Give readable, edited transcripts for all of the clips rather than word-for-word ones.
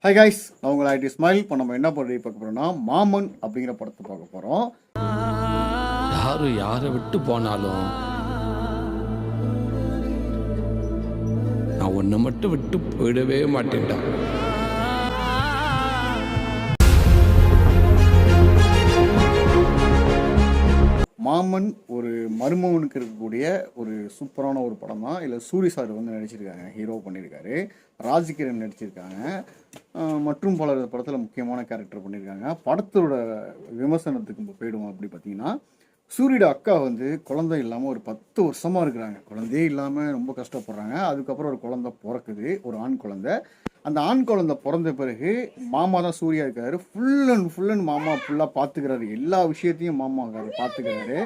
Hi guys, நான் உங்கள் ID smile. இப்போ நம்ம என்ன பண்ணி பார்க்க போகிறோம்னா மாமன் அப்படிங்கிற படத்தை பார்க்க போகிறோம். யாரு யாரை விட்டு போனாலும் நான் ஒன்றை மட்டும் விட்டு போயிடவே மாட்டேன்டா. மாமன் ஒரு மருமகனுக்கு இருக்கக்கூடிய ஒரு சூப்பரான ஒரு படம் தான். இல்லை சூரி சார் வந்து நடிச்சிருக்காங்க, ஹீரோ பண்ணியிருக்காரு. ராஜ்கிரண் நடிச்சிருக்காங்க மற்றும் பல படத்தில் முக்கியமான கேரக்டர் பண்ணியிருக்காங்க. படத்தோட விமர்சனத்துக்கு இப்போ போயிடுவோம். அப்படி பார்த்தீங்கன்னா, சூரியோட அக்கா வந்து குழந்தை இல்லாமல் ஒரு 10 வருஷமாக இருக்கிறாங்க. குழந்தையே இல்லாமல் ரொம்ப கஷ்டப்படுறாங்க. அதுக்கப்புறம் ஒரு குழந்தை பிறக்குது, ஒரு ஆண் குழந்தை. அந்த ஆண் குழந்தை பிறந்த பிறகு மாமா தான் சூர்யா இருக்காரு. ஃபுல் அண்ட் மாமா ஃபுல்லாக பார்த்துக்கிறாரு. எல்லா விஷயத்தையும் மாமா பார்த்துக்கிறாரு.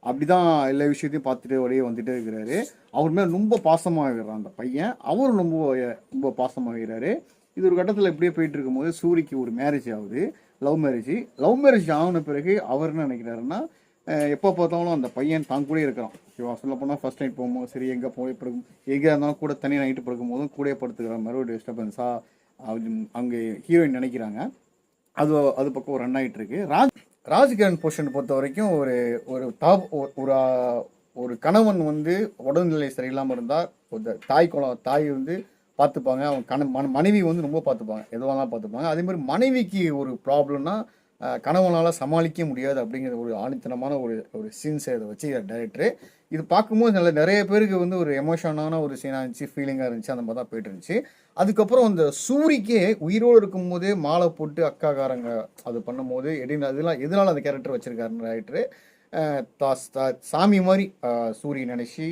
அப்படி தான் எல்லா விஷயத்தையும் பார்த்துட்டு அப்படியே வந்துட்டே இருக்கிறாரு. அவர் மேலே ரொம்ப பாசமாகிறான் அந்த பையன். அவரும் ரொம்ப பாசமாகிறாரு. இது ஒரு கட்டத்தில் இப்படியே போயிட்டு இருக்கும்போது சூரிக்கு ஒரு மேரேஜ் ஆகுது, லவ் மேரேஜ் ஆகின பிறகு அவர் என்ன நினைக்கிறாருன்னா, எப்போ பார்த்தாலும் அந்த பையன் தான் கூட இருக்கிறான். ஓகேவா, சொல்ல போனால் ஃபர்ஸ்ட் நைட் போகும்போது சரி, எங்கே போய் படுக்கும், எங்கே இருந்தாலும் கூட தனி நைட்டு படுக்கும் போதும் கூட படுத்துக்கிற மாதிரி ஒரு டிஸ்டர்பன்ஸாக அங்கே ஹீரோயின் நினைக்கிறாங்க. அது பக்கம் ஒரு ரன் ஆகிட்டு இருக்கு. ராஜ்கிரண் போர்ஷன் பொறுத்த வரைக்கும் ஒரு ஒரு கணவன் வந்து உடல்நிலை சரியில்லாமல் இருந்தால் தாய் வந்து பார்த்துப்பாங்க. அவங்க மனைவி வந்து ரொம்ப பார்த்துப்பாங்க, எதுவாக பார்த்துப்பாங்க. அதே மாதிரி மனைவிக்கு ஒரு ப்ராப்ளம்னா கணவனால் சமாளிக்க முடியாது அப்படிங்கிற ஒரு ஆணித்தனமான ஒரு சீன்ஸை இதை வச்சு டைரக்டரு இது பார்க்கும்போது நிறைய பேருக்கு வந்து ஒரு எமோஷனான ஒரு சீனாக இருந்துச்சு, ஃபீலிங்காக இருந்துச்சு. அந்த மாதிரி தான் போயிட்டு இருந்துச்சு. அதுக்கப்புறம் அந்த சூரிக்கே உயிரோடு இருக்கும்போதே மாலை போட்டு அக்காக்காரங்க அது பண்ணும்போது எதனால அந்த கேரக்டர் வச்சிருக்காரு டைரக்டரு. சாமி மாதிரி சூரிய நினைச்சி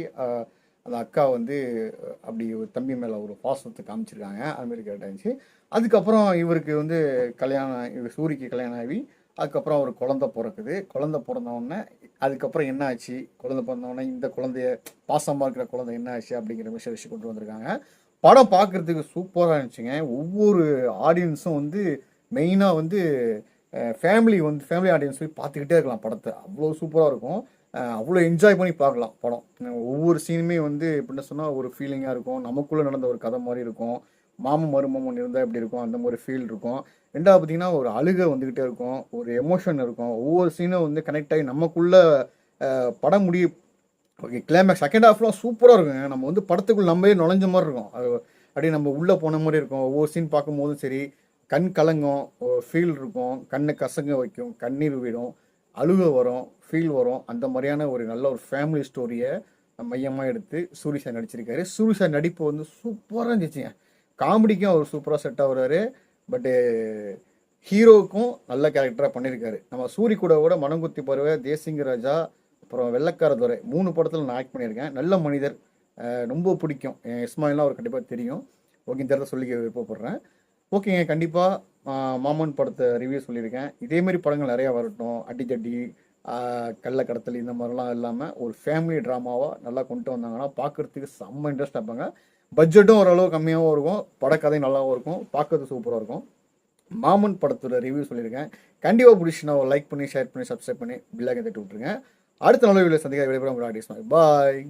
அந்த அக்கா வந்து அப்படி ஒரு தம்பி மேலே ஒரு பாசத்தை காமிச்சிருக்காங்க. அதுமாரி கேரக்டர் இருந்துச்சு. அதுக்கப்புறம் இவருக்கு வந்து சூரிக்கு கல்யாணம் ஆகி அதுக்கப்புறம் அவர் குழந்தை பிறக்குது. குழந்தை பிறந்தவுடனே அதுக்கப்புறம் என்ன ஆச்சு, குழந்தை பிறந்தவுடனே இந்த குழந்தைய பாசமாக இருக்கிற குழந்தை என்ன ஆச்சு அப்படிங்கிற விஷயம் கொண்டு வந்திருக்காங்க. படம் பார்க்குறதுக்கு சூப்பராக இருந்துச்சுங்க. ஒவ்வொரு ஆடியன்ஸும் வந்து மெயினாக வந்து ஃபேமிலி ஆடியன்ஸ் போய் பார்த்துக்கிட்டே இருக்கலாம் படத்தை. அவ்வளோ சூப்பராக இருக்கும். அவ்வளோ என்ஜாய் பண்ணி பார்க்கலாம் படம். ஒவ்வொரு சீனுமே வந்து எப்படின்னு சொன்னால் ஒரு ஃபீலிங்காக இருக்கும். நமக்குள்ளே நடந்த ஒரு கதை மாதிரி இருக்கும். மருமகன் இருந்தால் எப்படி இருக்கும் அந்த மாதிரி ஃபீல் இருக்கும். ரெண்டாவது பார்த்தீங்கன்னா ஒரு அழுகை வந்துக்கிட்டே இருக்கும், ஒரு எமோஷன் இருக்கும். ஒவ்வொரு சீனும் வந்து கனெக்ட் ஆகி நமக்குள்ளே படம் கிளைமேக்ஸ் செகண்ட் ஹாஃப்லாம் சூப்பராக இருக்குங்க. நம்ம வந்து படத்துக்குள்ள நம்மளே நுழைஞ்ச மாதிரி இருக்கும். அது அப்படியே நம்ம உள்ளே போன மாதிரி இருக்கும். ஒவ்வொரு சீன் பார்க்கும்போதும் சரி, கண் கலங்கும், ஃபீல் இருக்கும், கண்ணை கசங்க வைக்கும், கண்ணீர் விடும், அழுக வரும், ஃபீல் வரும். அந்த மாதிரியான ஒரு நல்ல ஒரு ஃபேமிலி ஸ்டோரியை மையமாக எடுத்து சூரி சார் நடிச்சிருக்காரு. சூரி சார் நடிப்பு வந்து சூப்பராக இருந்துச்சுங்க. காமெடிக்கும் அவர் சூப்பராக செட் ஆகுறாரு. பட்டு ஹீரோவுக்கும் நல்ல கேரக்டராக பண்ணியிருக்காரு. நம்ம சூரி கூட மனங்குத்தி பருவ, தேசிங்க ராஜா, அப்புறம் வெள்ளக்கார துறை 3 படத்தில் நான் ஆக்ட் பண்ணியிருக்கேன். நல்ல மனிதர், ரொம்ப பிடிக்கும். என் இஸ்மாயிலாம் அவர் கண்டிப்பாக தெரியும். ஓகே, இந்த இடத்த சொல்லிக்க விருப்பப்படுறேன். ஓகேங்க, கண்டிப்பாக மாமன் படத்தை ரிவ்யூ சொல்லியிருக்கேன். இதேமாரி படங்கள் நிறையா வரட்டும். அடித்தடி, கள்ள கடத்தல் இந்த மாதிரிலாம் இல்லாமல் ஒரு ஃபேமிலி ட்ராமாவாக நல்லா கொண்டு வந்தாங்கன்னா பார்க்குறதுக்கு செம்ம இன்ட்ரெஸ்ட் ஆப்பாங்க. பட்ஜெட்டும் ஓரளவு கம்மியாகவும் இருக்கும், படக்கதை நல்லாவும் இருக்கும், பார்க்கறது சூப்பராக இருக்கும். மாமன் படத்தோட ரிவ்யூ சொல்லியிருக்கேன். கண்டிப்பாக பிடிச்சினா ஒரு லைக் பண்ணி, ஷேர் பண்ணி, சப்ஸ்கிரைப் பண்ணி பில்லாக தட்டி விட்டுருங்க. அடுத்த நல்ல வீடியோ சந்திக்க விடைபெறும். பாய்.